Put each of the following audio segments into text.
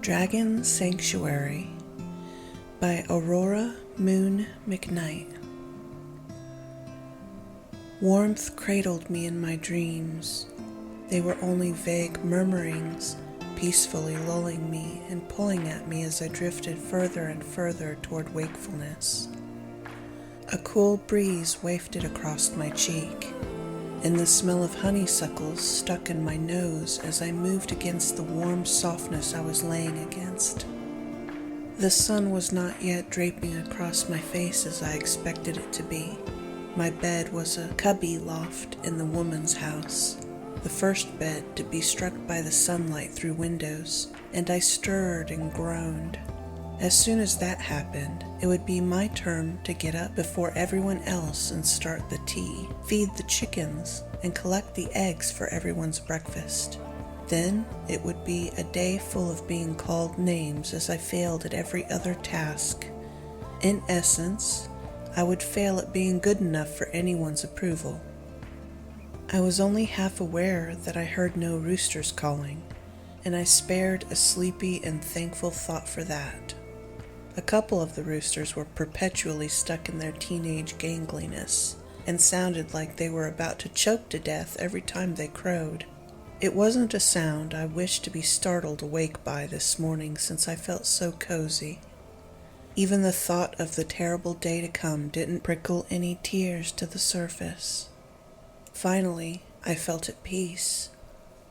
Dragon Sanctuary by Aurora McKnight. Warmth cradled me in my dreams. They were only vague murmurings, peacefully lulling me and pulling at me as I drifted further and further toward wakefulness. A cool breeze wafted across my cheek, and the smell of honeysuckles stuck in my nose as I moved against the warm softness I was laying against. The sun was not yet draping across my face as I expected it to be. My bed was a cubby loft in the woman's house, the first bed to be struck by the sunlight through windows, and I stirred and groaned. As soon as that happened, it would be my turn to get up before everyone else and start the tea, feed the chickens, and collect the eggs for everyone's breakfast. Then it would be a day full of being called names as I failed at every other task. In essence, I would fail at being good enough for anyone's approval. I was only half aware that I heard no roosters calling, and I spared a sleepy and thankful thought for that. A couple of the roosters were perpetually stuck in their teenage gangliness and sounded like they were about to choke to death every time they crowed. It wasn't a sound I wished to be startled awake by this morning since I felt so cozy. Even the thought of the terrible day to come didn't prickle any tears to the surface. Finally, I felt at peace.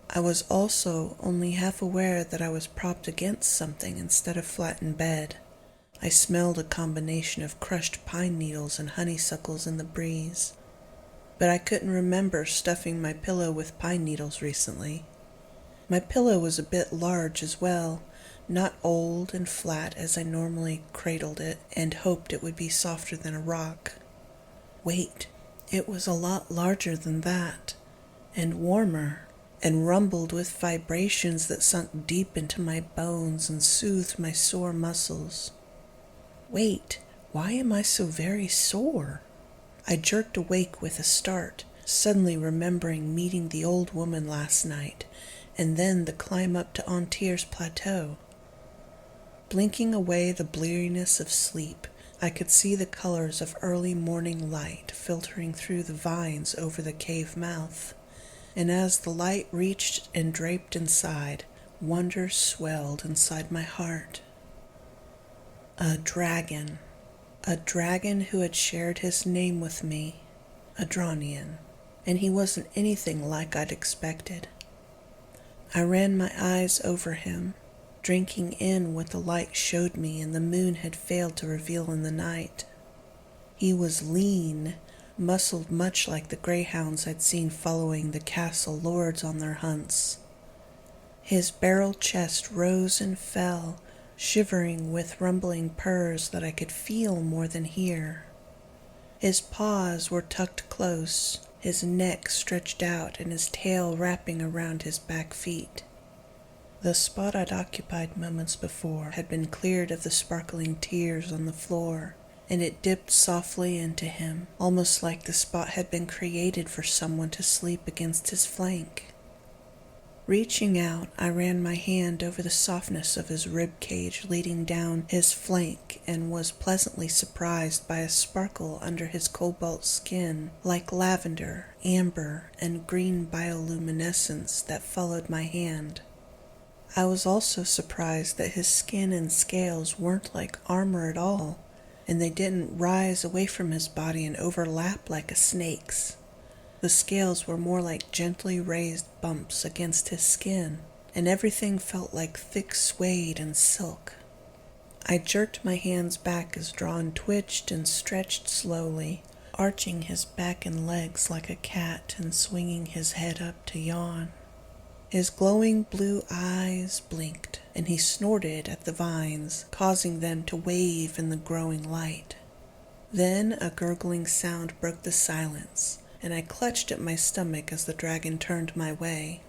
I was also only half aware that I was propped against something instead of flat in bed. I smelled a combination of crushed pine needles and honeysuckles in the breeze, but I couldn't remember stuffing my pillow with pine needles recently. My pillow was a bit large as well, not old and flat as I normally cradled it and hoped it would be softer than a rock. Wait, it was a lot larger than that, and warmer, and rumbled with vibrations that sunk deep into my bones and soothed my sore muscles. Wait, why am I so very sore? I jerked awake with a start, suddenly remembering meeting the old woman last night, and then the climb up to Antier's plateau. Blinking away the bleariness of sleep, I could see the colors of early morning light filtering through the vines over the cave mouth, and as the light reached and draped inside, wonder swelled inside my heart. A dragon who had shared his name with me, Adronien, and he wasn't anything like I'd expected. I ran my eyes over him, drinking in what the light showed me and the moon had failed to reveal in the night. He was lean, muscled much like the greyhounds I'd seen following the castle lords on their hunts. His barrel chest rose and fell, shivering with rumbling purrs that I could feel more than hear. His paws were tucked close, his neck stretched out and his tail wrapping around his back feet. The spot I'd occupied moments before had been cleared of the sparkling tears on the floor, and it dipped softly into him, almost like the spot had been created for someone to sleep against his flank. Reaching out, I ran my hand over the softness of his rib cage leading down his flank and was pleasantly surprised by a sparkle under his cobalt skin, like lavender, amber, and green bioluminescence that followed my hand. I was also surprised that his skin and scales weren't like armor at all, and they didn't rise away from his body and overlap like a snake's. The scales were more like gently raised bumps against his skin, and everything felt like thick suede and silk. I jerked my hands back as Drawn twitched and stretched slowly, arching his back and legs like a cat and swinging his head up to yawn. His glowing blue eyes blinked, and he snorted at the vines, causing them to wave in the growing light. Then a gurgling sound broke the silence, and I clutched at my stomach as the dragon turned my way.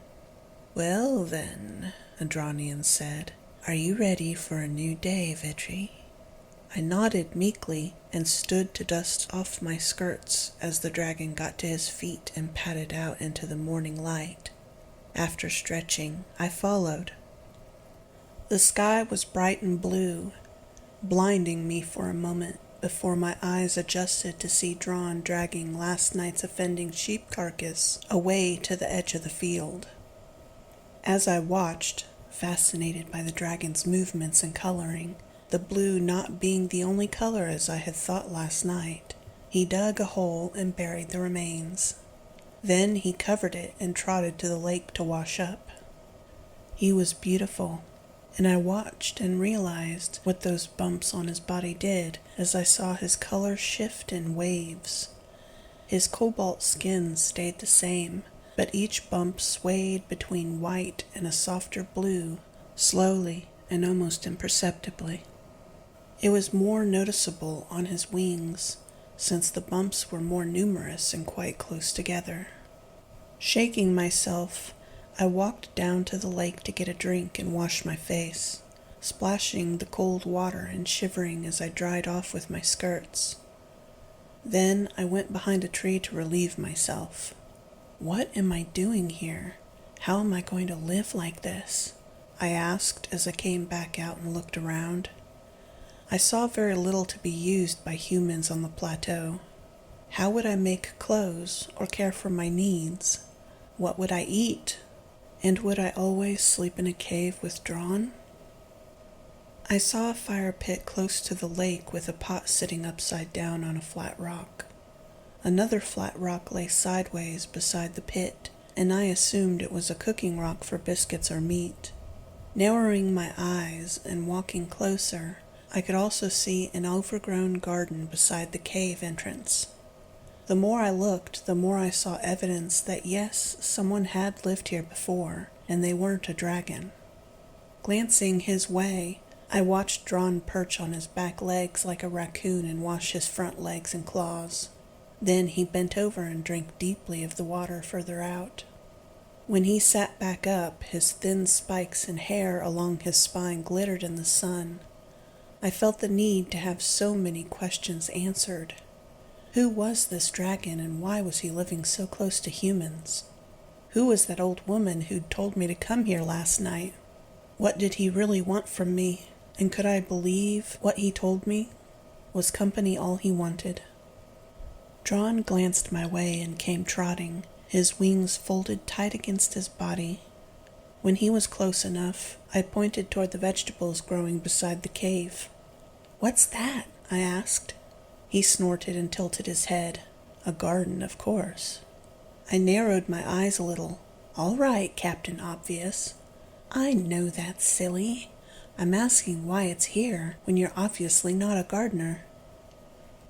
"Well then," Adronien said, "are you ready for a new day, Vitri?" I nodded meekly and stood to dust off my skirts as the dragon got to his feet and padded out into the morning light. After stretching, I followed. The The sky was bright and blue, blinding me for a moment before my eyes adjusted to see Drawn dragging last night's offending sheep carcass away to the edge of the field. As I watched, fascinated by the dragon's movements and coloring, the blue not being the only color as I had thought last night, he dug a hole and buried the remains. Then he covered it and trotted to the lake to wash up. He was beautiful, and I watched and realized what those bumps on his body did as I saw his color shift in waves. His cobalt skin stayed the same, but each bump swayed between white and a softer blue, slowly and almost imperceptibly. It was more noticeable on his wings, since the bumps were more numerous and quite close together. Shaking myself, I walked down to the lake to get a drink and wash my face, splashing the cold water and shivering as I dried off with my skirts. Then I went behind a tree to relieve myself. What am I doing here? How am I going to live like this? I asked as I came back out and looked around. I saw very little to be used by humans on the plateau. How would I make clothes or care for my needs? What would I eat? And would I always sleep in a cave with Drawn? I saw a fire pit close to the lake with a pot sitting upside down on a flat rock. Another flat rock lay sideways beside the pit, and I assumed it was a cooking rock for biscuits or meat. Narrowing my eyes and walking closer, I could also see an overgrown garden beside the cave entrance. The more I looked, the more I saw evidence that yes, someone had lived here before, and they weren't a dragon. Glancing his way, I watched Drawn perch on his back legs like a raccoon and wash his front legs and claws. Then he bent over and drank deeply of the water further out. When he sat back up, his thin spikes and hair along his spine glittered in the sun. I felt the need to have so many questions answered. Who was this dragon, and why was he living so close to humans? Who was that old woman who'd told me to come here last night? What did he really want from me, and could I believe what he told me? Was company all he wanted? Drawn glanced my way and came trotting, his wings folded tight against his body. When he was close enough, I pointed toward the vegetables growing beside the cave. "What's that?" I asked. He snorted and tilted his head. A garden, of course. I narrowed my eyes a little. "All right, Captain Obvious. I know that's silly. I'm asking why it's here when you're obviously not a gardener."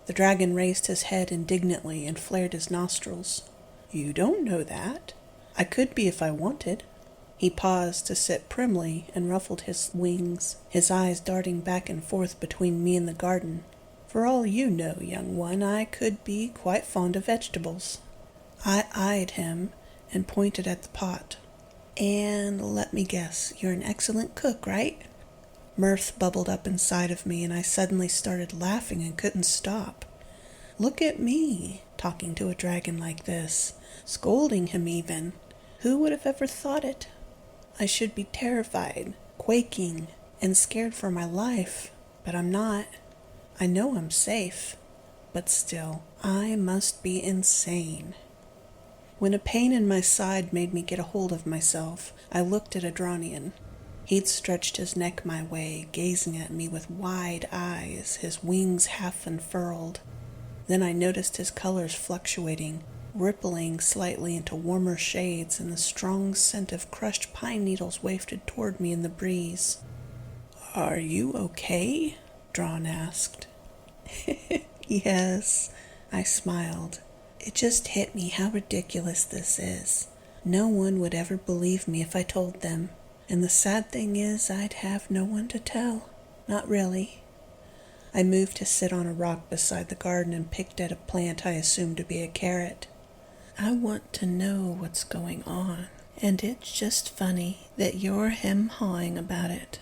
The dragon raised his head indignantly and flared his nostrils. "You don't know that. I could be if I wanted." He paused to sit primly and ruffled his wings, his eyes darting back and forth between me and the garden. "For all you know, young one, I could be quite fond of vegetables." I eyed him and pointed at the pot. "And let me guess, you're an excellent cook, right?" Mirth bubbled up inside of me, and I suddenly started laughing and couldn't stop. Look at me, talking to a dragon like this, scolding him even. Who would have ever thought it? I should be terrified, quaking, and scared for my life, but I'm not. I know I'm safe, but still, I must be insane. When a pain in my side made me get a hold of myself, I looked at Adronien. He'd stretched his neck my way, gazing at me with wide eyes, his wings half unfurled. Then I noticed his colors fluctuating, rippling slightly into warmer shades, and the strong scent of crushed pine needles wafted toward me in the breeze. "Are you okay?" Drawn asked. "Yes," I smiled. It just hit me how ridiculous this is. No one would ever believe me if I told them. And the sad thing is, I'd have no one to tell. Not really. I moved to sit on a rock beside the garden and picked at a plant I assumed to be a carrot. I want to know what's going on, and it's just funny that you're hem-hawing about it.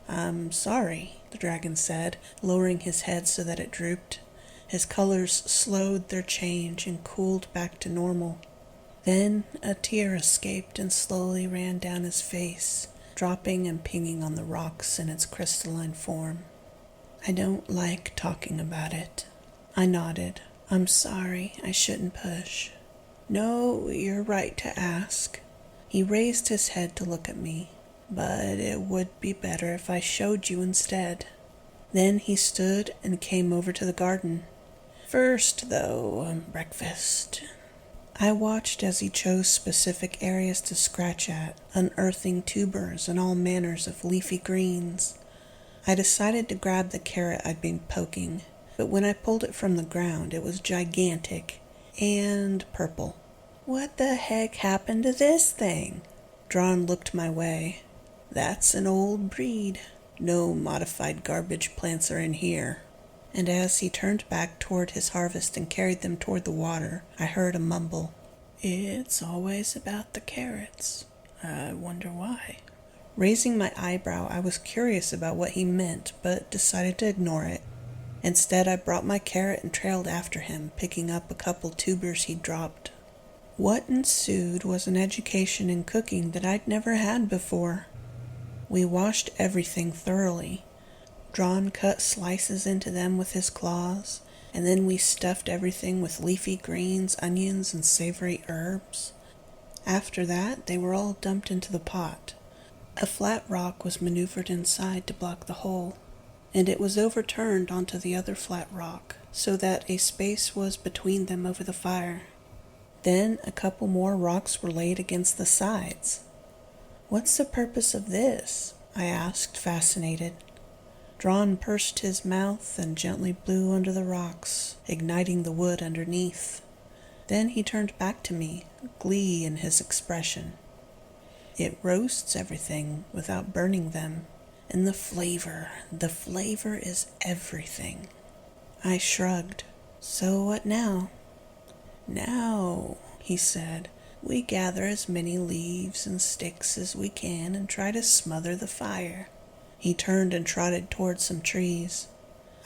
"I'm sorry," the dragon said, lowering his head so that it drooped. His colors slowed their change and cooled back to normal. Then a tear escaped and slowly ran down his face, dropping and pinging on the rocks in its crystalline form. I don't like talking about it. I nodded. I'm sorry, I shouldn't push. No, you're right to ask. He raised his head to look at me, but it would be better if I showed you instead. Then he stood and came over to the garden. First, though, breakfast. I watched as he chose specific areas to scratch at, unearthing tubers and all manners of leafy greens. I decided to grab the carrot I'd been poking, but when I pulled it from the ground, it was gigantic and purple. What the heck happened to this thing? Drawn looked my way. That's an old breed. No modified garbage plants are in here. And as he turned back toward his harvest and carried them toward the water, I heard a mumble. It's always about the carrots. I wonder why. Raising my eyebrow, I was curious about what he meant, but decided to ignore it. Instead, I brought my carrot and trailed after him, picking up a couple tubers he'd dropped. What ensued was an education in cooking that I'd never had before. We washed everything thoroughly. Drawn cut slices into them with his claws, and then we stuffed everything with leafy greens, onions, and savory herbs. After that, they were all dumped into the pot. A flat rock was maneuvered inside to block the hole, and it was overturned onto the other flat rock, so that a space was between them over the fire. Then a couple more rocks were laid against the sides. What's the purpose of this? I asked, fascinated. Drawn pursed his mouth and gently blew under the rocks, igniting the wood underneath. Then he turned back to me, glee in his expression. It roasts everything without burning them, and the flavor is everything. I shrugged. So what now? Now, he said, we gather as many leaves and sticks as we can and try to smother the fire. He turned and trotted towards some trees.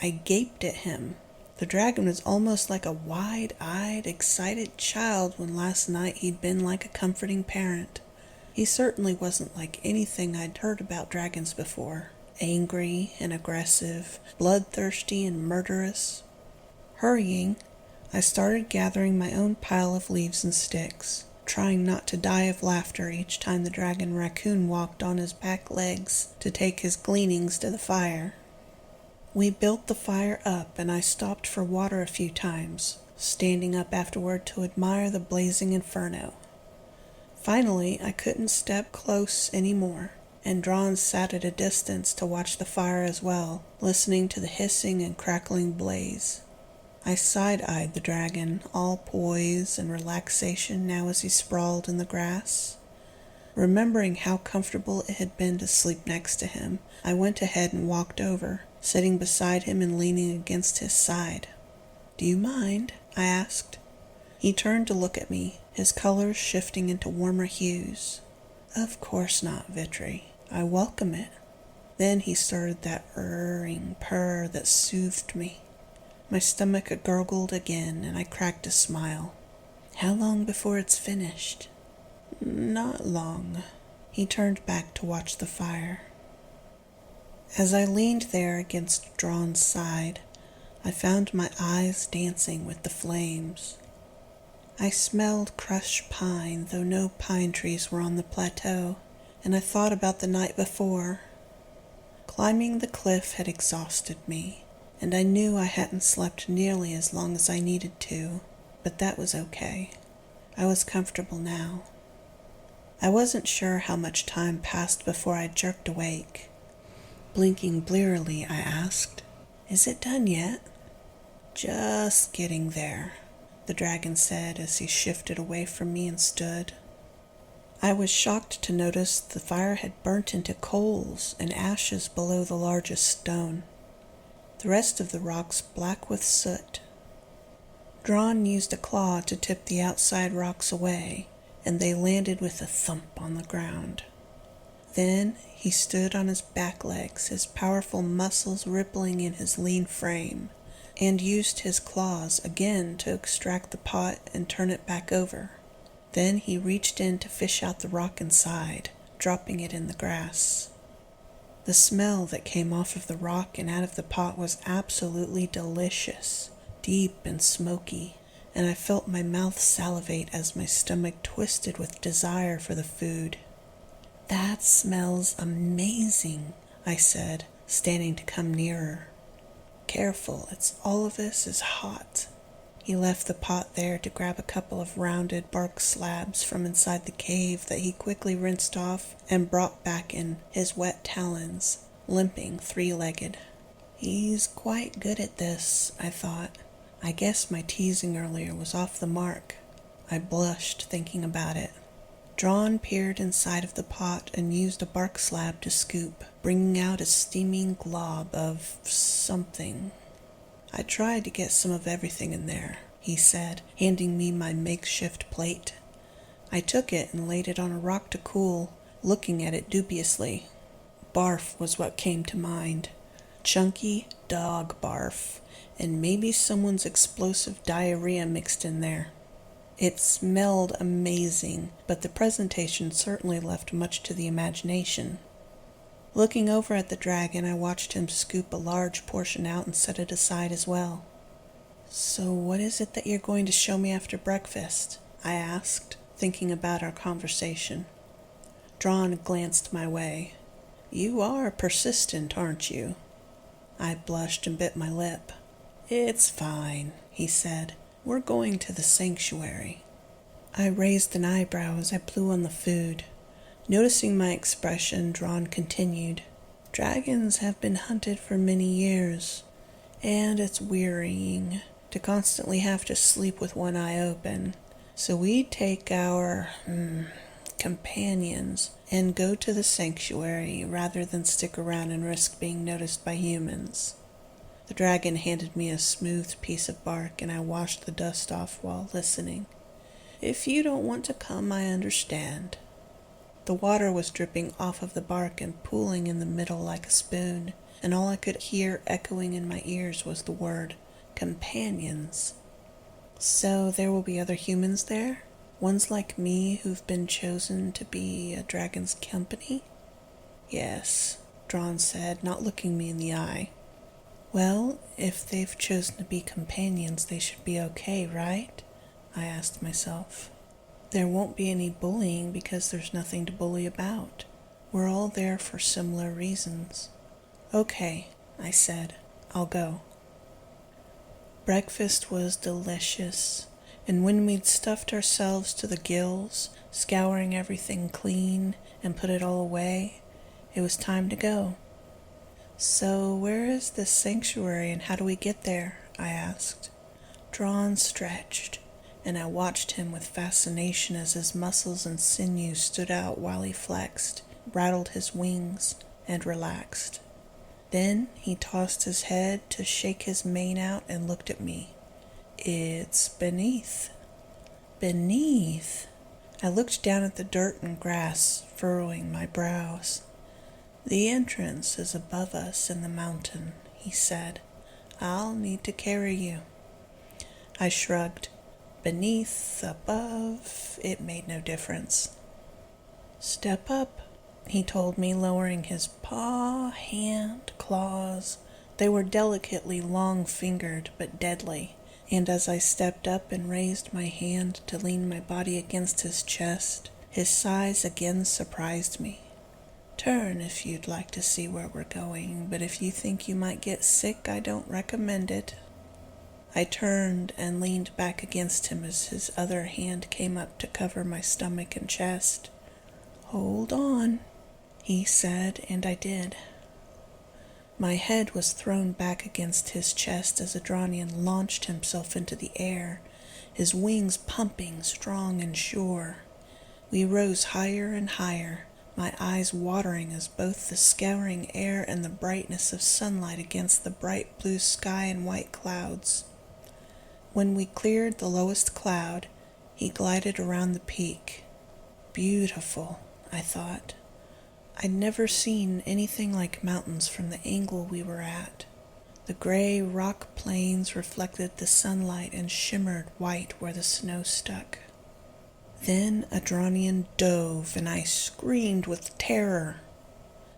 I gaped at him. The dragon was almost like a wide-eyed, excited child when last night he'd been like a comforting parent. He certainly wasn't like anything I'd heard about dragons before. Angry and aggressive, bloodthirsty and murderous. Hurrying, I started gathering my own pile of leaves and sticks, trying not to die of laughter each time the dragon raccoon walked on his back legs to take his gleanings to the fire. We built the fire up, and I stopped for water a few times, standing up afterward to admire the blazing inferno. Finally, I couldn't step close anymore, and Drawn sat at a distance to watch the fire as well, listening to the hissing and crackling blaze. I side-eyed the dragon, all poise and relaxation now as he sprawled in the grass. Remembering how comfortable it had been to sleep next to him, I went ahead and walked over, sitting beside him and leaning against his side. Do you mind? I asked. He turned to look at me, his colors shifting into warmer hues. Of course not, Vitri. I welcome it. Then he started that erring purr that soothed me. My stomach gurgled again, and I cracked a smile. How long before it's finished? Not long. He turned back to watch the fire. As I leaned there against Drawn's side, I found my eyes dancing with the flames. I smelled crushed pine, though no pine trees were on the plateau, and I thought about the night before. Climbing the cliff had exhausted me, and I knew I hadn't slept nearly as long as I needed to, but that was okay. I was comfortable now. I wasn't sure how much time passed before I jerked awake. Blinking blearily, I asked, Is it done yet? Just getting there, the dragon said as he shifted away from me and stood. I was shocked to notice the fire had burnt into coals and ashes below the largest stone. The rest of the rocks black with soot. Drawn used a claw to tip the outside rocks away, and they landed with a thump on the ground. Then he stood on his back legs, his powerful muscles rippling in his lean frame, and used his claws again to extract the pot and turn it back over. Then he reached in to fish out the rock inside, dropping it in the grass. The smell that came off of the rock and out of the pot was absolutely delicious, deep and smoky, and I felt my mouth salivate as my stomach twisted with desire for the food. "That smells amazing," I said, standing to come nearer. "Careful, it's all of this is hot." He left the pot there to grab a couple of rounded bark slabs from inside the cave that he quickly rinsed off and brought back in his wet talons, limping three-legged. He's quite good at this, I thought. I guess my teasing earlier was off the mark. I blushed thinking about it. Adronien peered inside of the pot and used a bark slab to scoop, bringing out a steaming glob of something. "I tried to get some of everything in there," he said, handing me my makeshift plate. I took it and laid it on a rock to cool, looking at it dubiously. Barf was what came to mind. Chunky dog barf, and maybe someone's explosive diarrhea mixed in there. It smelled amazing, but the presentation certainly left much to the imagination. Looking over at the dragon, I watched him scoop a large portion out and set it aside as well. "So what is it that you're going to show me after breakfast?" I asked, thinking about our conversation. Adronien glanced my way. "You are persistent, aren't you?" I blushed and bit my lip. "It's fine," he said. "We're going to the sanctuary." I raised an eyebrow as I blew on the food. Noticing my expression, Adronien continued, "Dragons have been hunted for many years, and it's wearying to constantly have to sleep with one eye open. So we take our companions and go to the sanctuary rather than stick around and risk being noticed by humans." The dragon handed me a smooth piece of bark, and I washed the dust off while listening. "If you don't want to come, I understand." The water was dripping off of the bark and pooling in the middle like a spoon, and all I could hear echoing in my ears was the word, companions. "So there will be other humans there? Ones like me who've been chosen to be a dragon's company?" "Yes," Adronien said, not looking me in the eye. "Well, if they've chosen to be companions, they should be okay, right?" I asked myself. "There won't be any bullying because there's nothing to bully about. We're all there for similar reasons." "Okay," I said. "I'll go." Breakfast was delicious, and when we'd stuffed ourselves to the gills, scouring everything clean and put it all away, it was time to go. "So where is this sanctuary and how do we get there?" I asked. Adronien stretched, and I watched him with fascination as his muscles and sinews stood out while he flexed, rattled his wings, and relaxed. Then he tossed his head to shake his mane out and looked at me. "It's beneath." "Beneath?" I looked down at the dirt and grass, furrowing my brows. "The entrance is above us in the mountain," he said. "I'll need to carry you." I shrugged. Beneath, above, it made no difference. "Step up," he told me, lowering his paw, hand, claws. They were delicately long-fingered but deadly, and as I stepped up and raised my hand to lean my body against his chest, his size again surprised me. "Turn if you'd like to see where we're going, but if you think you might get sick, I don't recommend it." I turned and leaned back against him as his other hand came up to cover my stomach and chest. "Hold on," he said, and I did. My head was thrown back against his chest as Adronien launched himself into the air, his wings pumping strong and sure. We rose higher and higher, my eyes watering as both the scouring air and the brightness of sunlight against the bright blue sky and white clouds. When we cleared the lowest cloud, he glided around the peak. Beautiful, I thought. I'd never seen anything like mountains from the angle we were at. The gray rock plains reflected the sunlight and shimmered white where the snow stuck. Then Adronien dove, and I screamed with terror.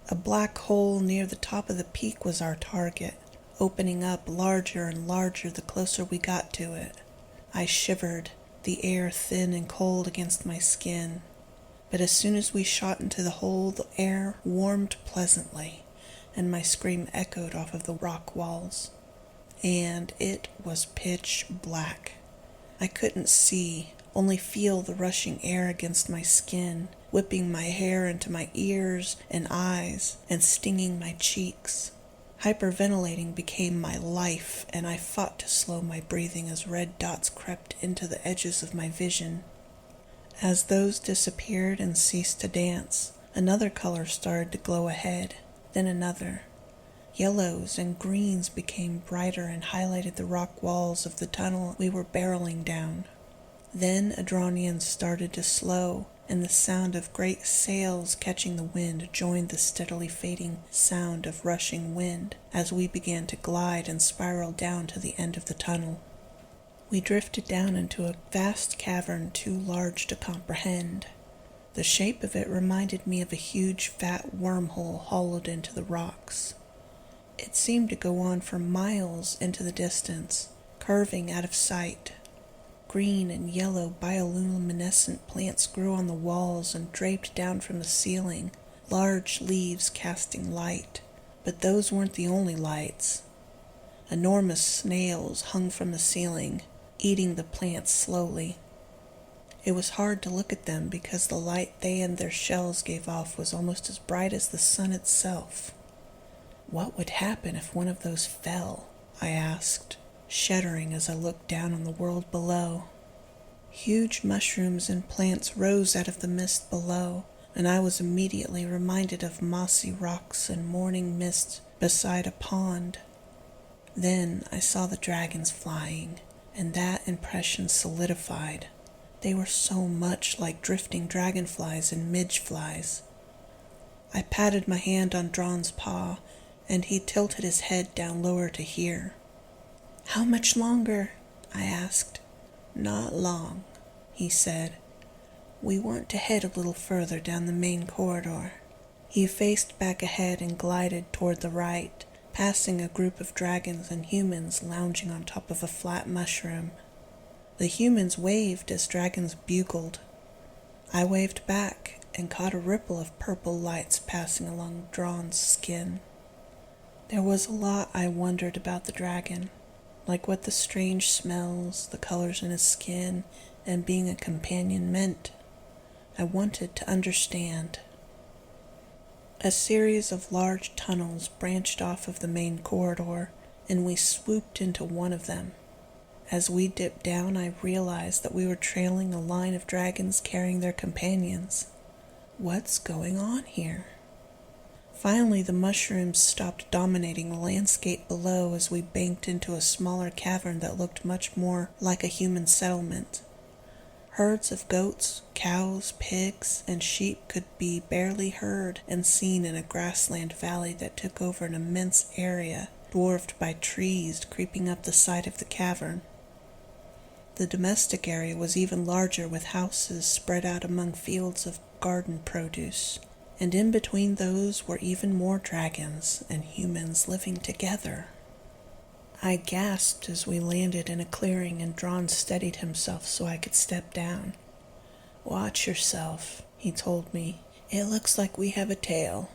A black hole near the top of the peak was our target, opening up larger and larger the closer we got to it. I shivered, the air thin and cold against my skin. But as soon as we shot into the hole, the air warmed pleasantly, and my scream echoed off of the rock walls. And it was pitch black. I couldn't see, only feel the rushing air against my skin, whipping my hair into my ears and eyes, and stinging my cheeks. Hyperventilating became my life, and I fought to slow my breathing as red dots crept into the edges of my vision. As those disappeared and ceased to dance, another color started to glow ahead, then another. Yellows and greens became brighter and highlighted the rock walls of the tunnel we were barreling down. Then Adronien started to slow, and the sound of great sails catching the wind joined the steadily fading sound of rushing wind as we began to glide and spiral down to the end of the tunnel. We drifted down into a vast cavern too large to comprehend. The shape of it reminded me of a huge fat wormhole hollowed into the rocks. It seemed to go on for miles into the distance, curving out of sight. Green and yellow bioluminescent plants grew on the walls and draped down from the ceiling, large leaves casting light. But those weren't the only lights. Enormous snails hung from the ceiling, eating the plants slowly. It was hard to look at them because the light they and their shells gave off was almost as bright as the sun itself. What would happen if one of those fell? I asked, shuddering as I looked down on the world below. Huge mushrooms and plants rose out of the mist below, and I was immediately reminded of mossy rocks and morning mist beside a pond. Then I saw the dragons flying, and that impression solidified. They were so much like drifting dragonflies and midge-flies. I patted my hand on Drawn's paw, and he tilted his head down lower to hear. "How much longer?" I asked. "Not long," he said. "We want to head a little further down the main corridor." He faced back ahead and glided toward the right, passing a group of dragons and humans lounging on top of a flat mushroom. The humans waved as dragons bugled. I waved back and caught a ripple of purple lights passing along Drawn's skin. There was a lot I wondered about the dragon, like what the strange smells, the colors in his skin, and being a companion meant. I wanted to understand. A series of large tunnels branched off of the main corridor, and we swooped into one of them. As we dipped down, I realized that we were trailing a line of dragons carrying their companions. What's going on here? Finally, the mushrooms stopped dominating the landscape below as we banked into a smaller cavern that looked much more like a human settlement. Herds of goats, cows, pigs, and sheep could be barely heard and seen in a grassland valley that took over an immense area, dwarfed by trees creeping up the side of the cavern. The domestic area was even larger, with houses spread out among fields of garden produce. And in between those were even more dragons and humans living together. I gasped as we landed in a clearing and Drawn steadied himself so I could step down. "Watch yourself," he told me. "It looks like we have a tail."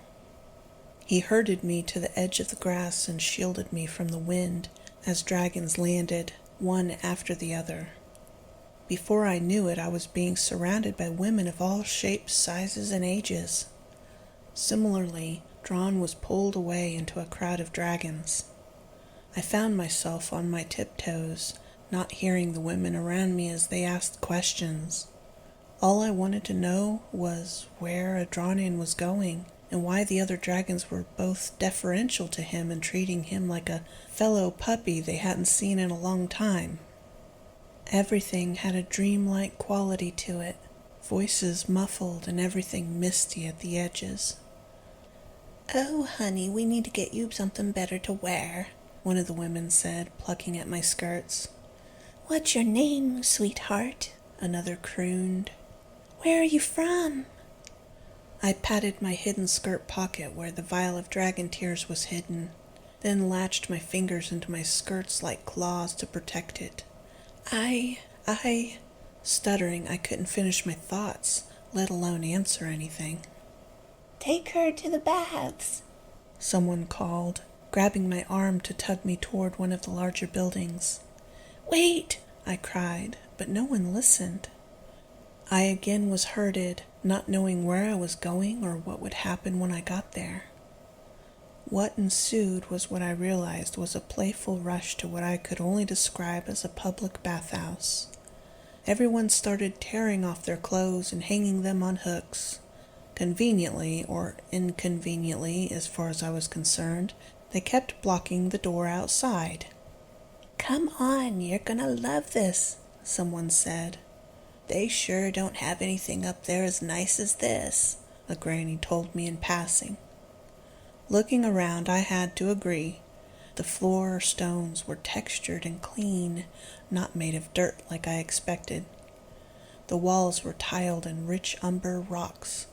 He herded me to the edge of the grass and shielded me from the wind as dragons landed, one after the other. Before I knew it, I was being surrounded by women of all shapes, sizes, and ages. Similarly, Drawn was pulled away into a crowd of dragons. I found myself on my tiptoes, not hearing the women around me as they asked questions. All I wanted to know was where Adronien was going, and why the other dragons were both deferential to him and treating him like a fellow puppy they hadn't seen in a long time. Everything had a dreamlike quality to it, voices muffled and everything misty at the edges. "Oh, honey, we need to get you something better to wear," one of the women said, plucking at my skirts. "What's your name, sweetheart?" another crooned. Where are you from? I patted my hidden skirt pocket where the vial of dragon tears was hidden, then latched my fingers into my skirts like claws to protect it. Stuttering, I couldn't finish my thoughts, let alone answer anything. Take her to the baths, someone called, grabbing my arm to tug me toward one of the larger buildings. Wait, I cried, but no one listened. I again was herded, not knowing where I was going or what would happen when I got there. What ensued was what I realized was a playful rush to what I could only describe as a public bathhouse. Everyone started tearing off their clothes and hanging them on hooks. Conveniently, or inconveniently as far as I was concerned, they kept blocking the door outside. Come on, you're gonna love this, someone said. They sure don't have anything up there as nice as this, a granny told me in passing. Looking around, I had to agree. The floor or stones were textured and clean, not made of dirt like I expected. The walls were tiled in rich umber rocks,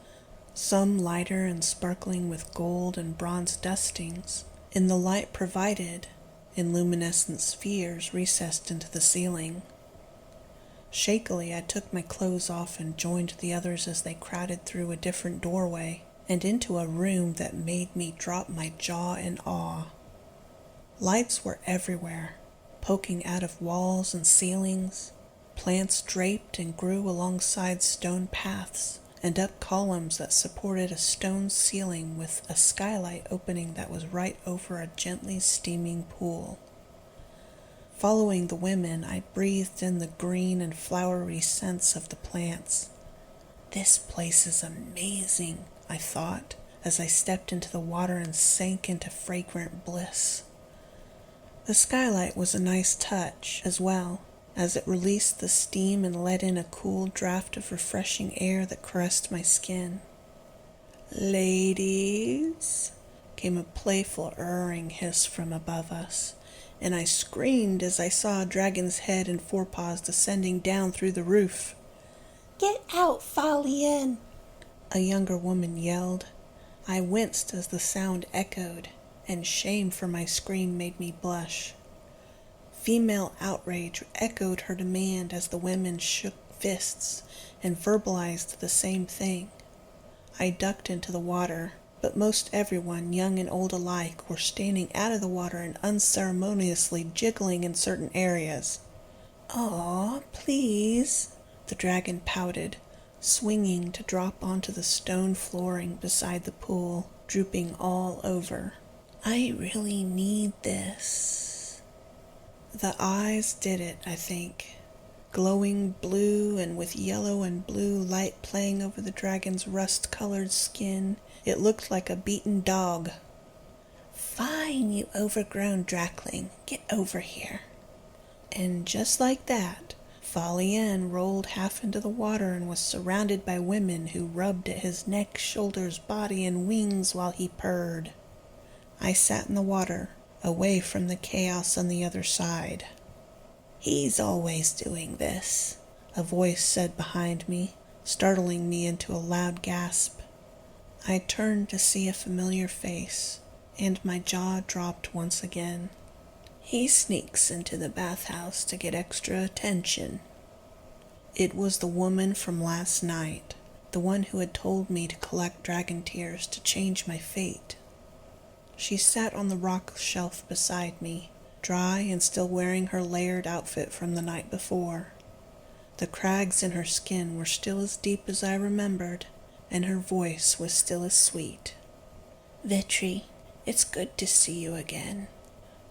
some lighter and sparkling with gold and bronze dustings. In the light provided, in luminescent spheres recessed into the ceiling. Shakily, I took my clothes off and joined the others as they crowded through a different doorway and into a room that made me drop my jaw in awe. Lights were everywhere, poking out of walls and ceilings. Plants draped and grew alongside stone paths and up columns that supported a stone ceiling with a skylight opening that was right over a gently steaming pool. Following the women, I breathed in the green and flowery scents of the plants. This place is amazing, I thought, as I stepped into the water and sank into fragrant bliss. The skylight was a nice touch as well, as it released the steam and let in a cool draft of refreshing air that caressed my skin. "Ladies," came a playful urring hiss from above us, and I screamed as I saw a dragon's head and forepaws descending down through the roof. "Get out, Falien!" a younger woman yelled. I winced as the sound echoed, and shame for my scream made me blush. Female outrage echoed her demand as the women shook fists and verbalized the same thing. I ducked into the water, but most everyone, young and old alike, were standing out of the water and unceremoniously jiggling in certain areas. "Aw, please," the dragon pouted, swinging to drop onto the stone flooring beside the pool, drooping all over. "I really need this." The eyes did it, I think. Glowing blue and with yellow and blue light playing over the dragon's rust-colored skin, it looked like a beaten dog. "Fine, you overgrown drakling. Get over here." And just like that, Falien rolled half into the water and was surrounded by women who rubbed at his neck, shoulders, body, and wings while he purred. I sat in the water, away from the chaos on the other side. "He's always doing this," a voice said behind me, startling me into a loud gasp. I turned to see a familiar face, and my jaw dropped once again. "He sneaks into the bathhouse to get extra attention." It was the woman from last night, the one who had told me to collect dragon tears to change my fate. She sat on the rock shelf beside me, dry and still wearing her layered outfit from the night before. The crags in her skin were still as deep as I remembered, and her voice was still as sweet. "Vitri, it's good to see you again,"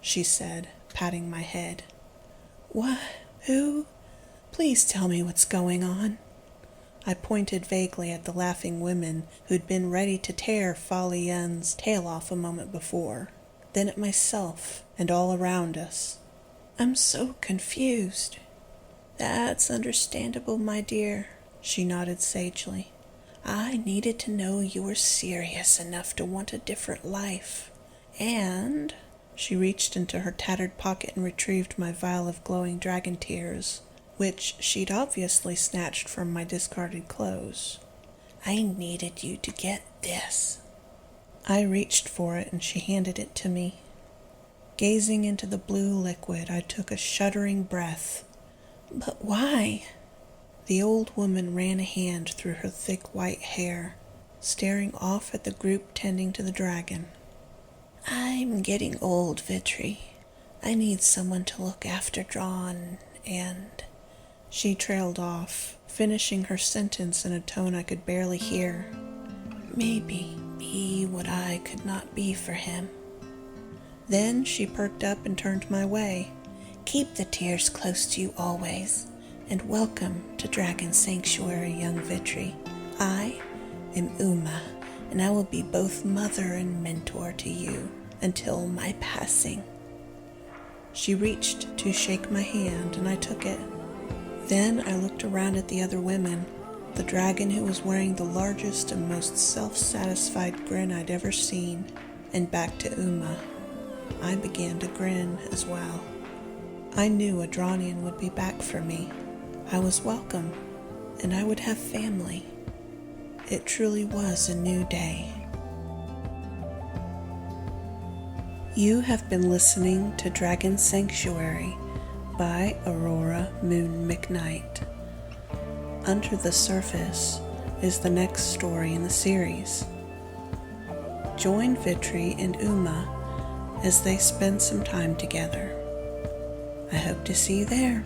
she said, patting my head. "What? Who? Please tell me what's going on." I pointed vaguely at the laughing women who'd been ready to tear Falien's tail off a moment before, then at myself and all around us. "I'm so confused." "That's understandable, my dear," she nodded sagely. "I needed to know you were serious enough to want a different life. And," she reached into her tattered pocket and retrieved my vial of glowing dragon tears, which she'd obviously snatched from my discarded clothes. I needed you to get this. I reached for it and she handed it to me. Gazing into the blue liquid, I took a shuddering breath. But why? The old woman ran a hand through her thick white hair, staring off at the group tending to the dragon. I'm getting old, Vitri. I need someone to look after Drawn and... She trailed off, finishing her sentence in a tone I could barely hear. Maybe be what I could not be for him. Then she perked up and turned my way. Keep the tears close to you always, and welcome to Dragon Sanctuary, young Vitri. I am Uma, and I will be both mother and mentor to you until my passing. She reached to shake my hand, and I took it. Then I looked around at the other women, the dragon who was wearing the largest and most self-satisfied grin I'd ever seen, and back to Uma. I began to grin as well. I knew Adronien would be back for me. I was welcome, and I would have family. It truly was a new day. You have been listening to Dragon Sanctuary by Aurora Moon McKnight. Under the Surface is the next story in the series. Join Vitri and Uma as they spend some time together. I hope to see you there.